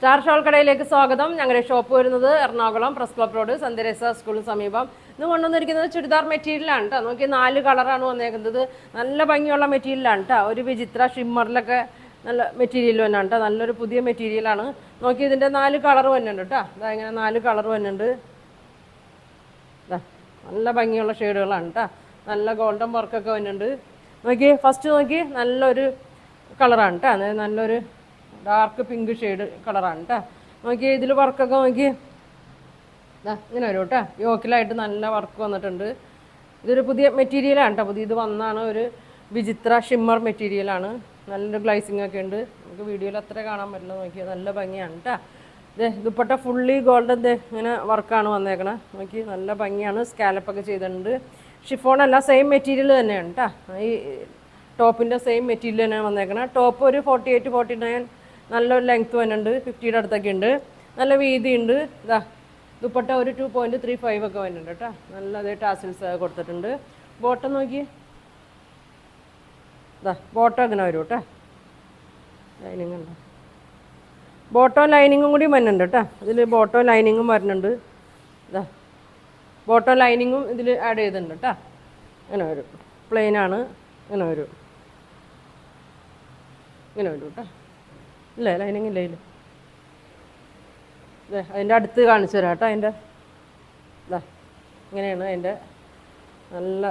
Star shawl കടയിലേക്ക് സ്വാഗതം. ഞങ്ങളുടെ ഷോപ്പ് വരുന്നത് എറണാകുളം പ്രസ് ക്ലബ് റോഡ് സന്ധ്യരേസ സ്കൂളിന് സമീപം. ഇന്ന് കൊണ്ടുവന്നിരിക്കുന്നത് ചുരിദാർ മെറ്റീരിയലാണ് കേട്ടോ. നോക്കി 4 കളറാണ് വന്നേക്കുന്നത്. നല്ല ഭംഗിയുള്ള മെറ്റീരിയലാണ് കേട്ടോ. ഒരു വിചിത്ര ഷിമ്മറിലൊക്കെ നല്ല മെറ്റീരിയൽ തന്നെയാണ് കേട്ടോ. നല്ലൊരു പുതിയ മെറ്റീരിയലാണ്. നോക്കി ഇതിൻ്റെ 4 കളർ വന്നിട്ടുണ്ട് കേട്ടോ. ഇതാ ഇങ്ങനെ 4 കളർ വന്നിട്ടുണ്ട്. നല്ല ഭംഗിയുള്ള ഷെയ്ഡുകളാണ് കേട്ടോ. നല്ല ഗോൾഡൻ വർക്കൊക്കെ വന്നിട്ടുണ്ട്. നോക്കി ഫസ്റ്റ് നോക്കി നല്ലൊരു കളറാണ് കേട്ടോ. നല്ലൊരു ഡാർക്ക് പിങ്ക് ഷെയ്ഡ് കളറാണ് കേട്ടോ. നോക്കി ഇതിൽ വർക്കൊക്കെ നോക്കി ഇങ്ങനെ വരും കേട്ടോ. യോക്കിലായിട്ട് നല്ല വർക്ക് വന്നിട്ടുണ്ട്. ഇതൊരു പുതിയ മെറ്റീരിയലാണ് കേട്ടോ. പുതിയത് വന്നാണ്. ഒരു വിചിത്ര ഷിമ്മർ മെറ്റീരിയലാണ്. നല്ലൊരു ഗ്ലൈസിങ് ഒക്കെ ഉണ്ട്. നമുക്ക് വീഡിയോയിൽ അത്ര കാണാൻ പറ്റില്ല. നോക്കിയാൽ നല്ല ഭംഗിയാണ് കേട്ടോ. ദുപ്പട്ട ഫുള്ളി ഗോൾഡൻ ഇങ്ങനെ വർക്കാണ് വന്നേക്കണേ. നോക്കി നല്ല ഭംഗിയാണ്. സ്കാലപ്പൊക്കെ ചെയ്തിട്ടുണ്ട്. ഷിഫോണല്ല, സെയിം മെറ്റീരിയൽ തന്നെയാണ് കേട്ടോ. ഈ ടോപ്പിൻ്റെ സെയിം മെറ്റീരിയൽ തന്നെയാണ് വന്നേക്കണേ. ടോപ്പ് ഒരു 48-49 നല്ലൊരു ലെങ്ത്ത് വന്നിട്ടുണ്ട്. 50യുടെ അടുത്തൊക്കെ ഉണ്ട്. നല്ല വീതിയുണ്ട്. ഇതാ ദുപ്പട്ട ഒരു 2.35 ഒക്കെ വരുന്നുണ്ട് കേട്ടോ. നല്ല അതേ ടാസിൽസ് കൊടുത്തിട്ടുണ്ട്. ബോട്ടം നോക്കി ഇതാ ബോട്ടം ഇങ്ങനെ വരും കേട്ടോ. ലൈനിങ് ഉണ്ടോ? ബോട്ടോ ലൈനിങ്ങും കൂടി വരുന്നുണ്ട് കേട്ടോ. ഇതിൽ ബോട്ടോ ലൈനിങ്ങും വരുന്നുണ്ട്. ഇതാ ബോട്ടോ ലൈനിങ്ങും ഇതിൽ ആഡ് ചെയ്തിട്ടുണ്ട് കേട്ടോ. ഇങ്ങനെ വരും. പ്ലെയിനാണ്. ഇങ്ങനെ വരും. ഇങ്ങനെ വരും കേട്ടോ. ഇല്ലേ ലൈനിങ് ഇല്ല ഇതിൽ. അതിൻ്റെ അടുത്ത് കാണിച്ചു തരാം കേട്ടോ. അതിൻ്റെ ഇതാ ഇങ്ങനെയാണ് അതിൻ്റെ. നല്ല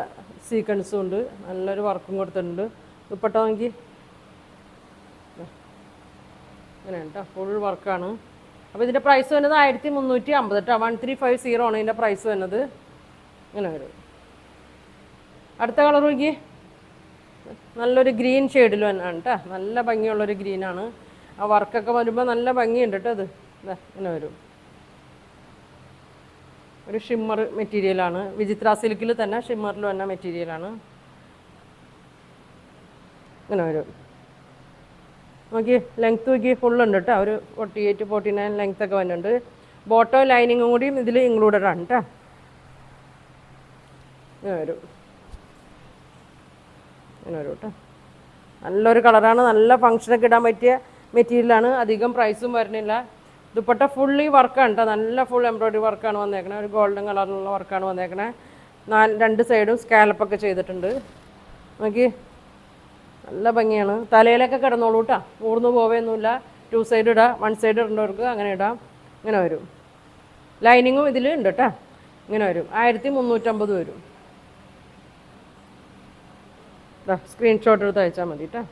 സീക്വൻസും ഉണ്ട്. നല്ലൊരു വർക്കും കൊടുത്തിട്ടുണ്ട്. ദുപ്പട്ട നോക്കി ഇങ്ങനെയാണ് കേട്ടോ. ഫുൾ വർക്കാണ്. അപ്പോൾ ഇതിൻ്റെ പ്രൈസ് വരുന്നത് 1350 കേട്ടോ. 1350 ആണ് ഇതിൻ്റെ പ്രൈസ് വരുന്നത്. ഇങ്ങനെ വരും. അടുത്ത കളർ നോക്കി നല്ലൊരു ഗ്രീൻ ഷെയ്ഡിൽ തന്നെയാണ് കേട്ടോ. നല്ല ഭംഗിയുള്ളൊരു ഗ്രീനാണ്. ആ വർക്കൊക്കെ വരുമ്പോൾ നല്ല ഭംഗിയുണ്ട് കേട്ടോ. ഇത് ഇതാ ഇങ്ങനെ വരും. ഒരു ഷിമ്മർ മെറ്റീരിയലാണ്. വിചിത്ര സിൽക്കിൽ തന്നെ ഷിമ്മറിൽ വന്ന മെറ്റീരിയലാണ്. ഇങ്ങനെ വരും. നോക്കി ലെങ്ത്ത് നോക്കി ഫുള്ളുണ്ട് കേട്ടോ. ഒരു 48-49 ലെങ്ത്തൊക്കെ വരുന്നുണ്ട്. ബോട്ടോ ലൈനിങ്ങും കൂടിയും ഇതിൽ ഇൻക്ലൂഡഡ് ആണ് കേട്ടോ. ഇങ്ങനെ വരും. ഇങ്ങനെ വരും കേട്ടോ. നല്ലൊരു കളറാണ്. നല്ല ഫങ്ഷനൊക്കെ ഇടാൻ പറ്റിയ മെറ്റീരിയലാണ്. അധികം പ്രൈസും വരുന്നില്ല. ദുപ്പട്ട ഫുള്ളി വർക്കാണ് കേട്ടോ. നല്ല ഫുൾ എംബ്രോയ്ഡറി വർക്കാണ് വന്നേക്കണേ. ഒരു ഗോൾഡൻ കളറിലുള്ള വർക്കാണ് വന്നേക്കണേ. 2 സൈഡും സ്കാലപ്പൊക്കെ ചെയ്തിട്ടുണ്ട്. നോക്കി നല്ല ഭംഗിയാണ്. തലയിലൊക്കെ കിടന്നോളൂ കേട്ടോ. ഊർന്നു പോവുകയൊന്നുമില്ല. 2 സൈഡ് ഇടാം. 1 സൈഡ് ഇടേണ്ടവർക്ക് അങ്ങനെ ഇടാം. ഇങ്ങനെ വരും. ലൈനിങ്ങും ഇതിൽ ഉണ്ട് കേട്ടോ. ഇങ്ങനെ വരും. 1350 വരും. സ്ക്രീൻഷോട്ട് എടുത്ത് അയച്ചാൽ മതി കേട്ടോ.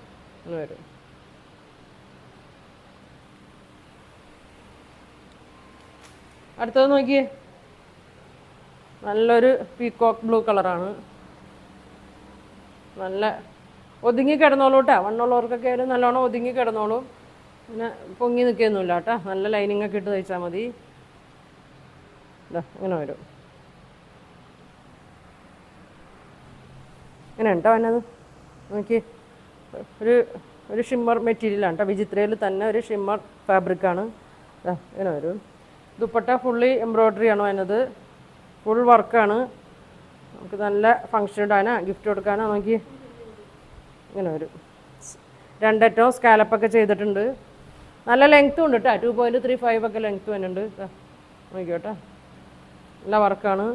ഇങ്ങനെ വരും. അടുത്തത് നോക്കിയേ നല്ലൊരു പീക്കോക്ക് ബ്ലൂ കളറാണ്. നല്ല ഒതുങ്ങി കിടന്നോളൂ കേട്ടോ. വണ്ണുള്ളവർക്കൊക്കെ ആയാലും നല്ലോണം ഒതുങ്ങി കിടന്നോളും. പിന്നെ പൊങ്ങി നിൽക്കുകയൊന്നുമില്ല കേട്ടോ. നല്ല ലൈനിങ് ഒക്കെ ഇട്ട് തയ്ച്ചാൽ മതി. ഇതാ ഇങ്ങനെ വരും. ഇങ്ങനെ ഉണ്ടോ വന്നത് നോക്കി. ഒരു ഷിമ്മർ മെറ്റീരിയലാണ് കേട്ടോ. വിചിത്രയിൽ തന്നെ ഒരു ഷിമ്മർ ഫാബ്രിക്കാണ്. ഇങ്ങനെ വരും. ദുപ്പട്ട ഫുള്ളി എംബ്രോയ്ഡറിയാണ് വരുന്നത്. ഫുൾ വർക്കാണ്. നമുക്ക് നല്ല ഫങ്ഷൻ ഇടാനോ ഗിഫ്റ്റ് കൊടുക്കാനോ നോക്കി. ഇങ്ങനെ വരും. 2 അറ്റവും സ്കാലപ്പൊക്കെ ചെയ്തിട്ടുണ്ട്. നല്ല ലെങ്ത്തും ഉണ്ട് കേട്ടോ. 2.35 ഒക്കെ ലെങ്ത്ത് വരുന്നുണ്ട്. നോക്കി കേട്ടോ. നല്ല വർക്കാണ്.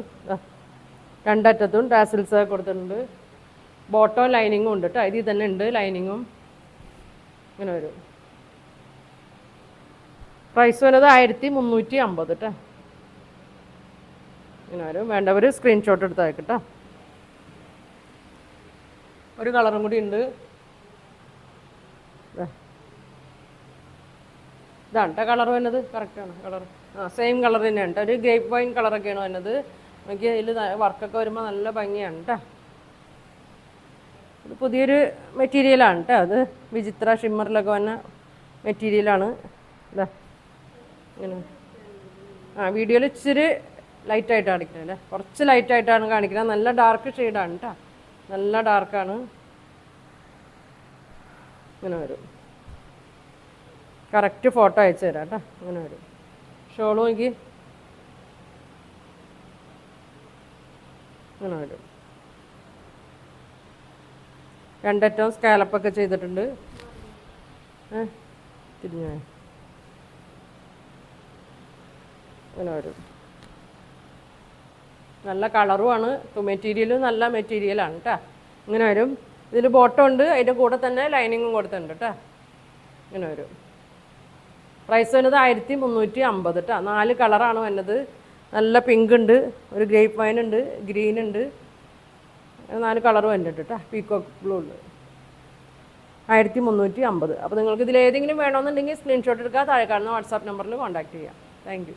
2 അറ്റത്തും ടാസിൽസ് കൊടുത്തിട്ടുണ്ട്. ബോട്ടോ ലൈനിങ്ങും ഉണ്ട് കേട്ടോ. ഇതിൽ തന്നെ ഉണ്ട് ലൈനിങ്ങും. ഇങ്ങനെ വരും. പ്രൈസ് വരുന്നത് 1350 കേട്ടോ. ഇങ്ങനെ വരും. വേണ്ടവർ സ്ക്രീൻഷോട്ട് എടുത്ത് അയക്കട്ടോ. ഒരു കളറും കൂടി ഉണ്ട്. ഇതാണ് കേട്ടോ കളർ വരുന്നത്. കറക്റ്റാണ് കളർ. സെയിം കളർ തന്നെയാണ് കേട്ടോ. ഒരു ഗ്രേപ്പ് വൈൻ കളറൊക്കെയാണ് വരുന്നത്. നോക്കി അതിൽ വർക്കൊക്കെ വരുമ്പോൾ നല്ല ഭംഗിയാണ് കേട്ടോ. ഇത് പുതിയൊരു മെറ്റീരിയലാണ് കേട്ടോ. അത് വിചിത്ര ഷിമ്മറിലൊക്കെ വന്ന മെറ്റീരിയലാണ്. ഇതാ ഇങ്ങനെ. വീഡിയോയിൽ ഇച്ചിരി ലൈറ്റായിട്ടാണ് കാണിക്കുന്നത് അല്ലേ. കുറച്ച് ലൈറ്റായിട്ടാണ് കാണിക്കുന്നത്. നല്ല ഡാർക്ക് ഷെയ്ഡാണ് കേട്ടോ. നല്ല ഡാർക്കാണ്. ഇങ്ങനെ വരും. കറക്റ്റ് ഫോട്ടോ അയച്ചു തരാം കേട്ടോ. ഇങ്ങനെ വരും. ഷോൾ നോക്കി ഇങ്ങനെ വരും. 2 അറ്റവും സ്കാലപ്പൊക്കെ ചെയ്തിട്ടുണ്ട്. തിരിഞ്ഞു ഇങ്ങനെ വരും. നല്ല കളറുമാണ്, മെറ്റീരിയലും നല്ല മെറ്റീരിയലാണ് കേട്ടോ. ഇങ്ങനെ വരും. ഇതിൽ ബോട്ടം ഉണ്ട്, അതിൻ്റെ കൂടെ തന്നെ ലൈനിങ്ങും കൊടുത്തിട്ടുണ്ട് കേട്ടോ. ഇങ്ങനെ വരും. പ്രൈസ് വരുന്നത് 1350 കേട്ടോ. 4 കളറാണ് വരുന്നത്. നല്ല പിങ്ക് ഉണ്ട്, ഒരു ഗ്രേപ്പ് വൈൻ ഉണ്ട്, ഗ്രീൻ ഉണ്ട്, 4 കളർ വരുന്നുണ്ട് കേട്ടോ. പീക്കോക്ക് ബ്ലൂ ഉണ്ട്. 1350. അപ്പോൾ നിങ്ങൾക്ക് ഇതിൽ ഏതെങ്കിലും വേണമെന്നുണ്ടെങ്കിൽ സ്ക്രീൻഷോട്ട് എടുക്കുക, താഴെ കാണുന്ന വാട്സാപ്പ് നമ്പറിൽ കോൺടാക്ട് ചെയ്യാം. Thank you.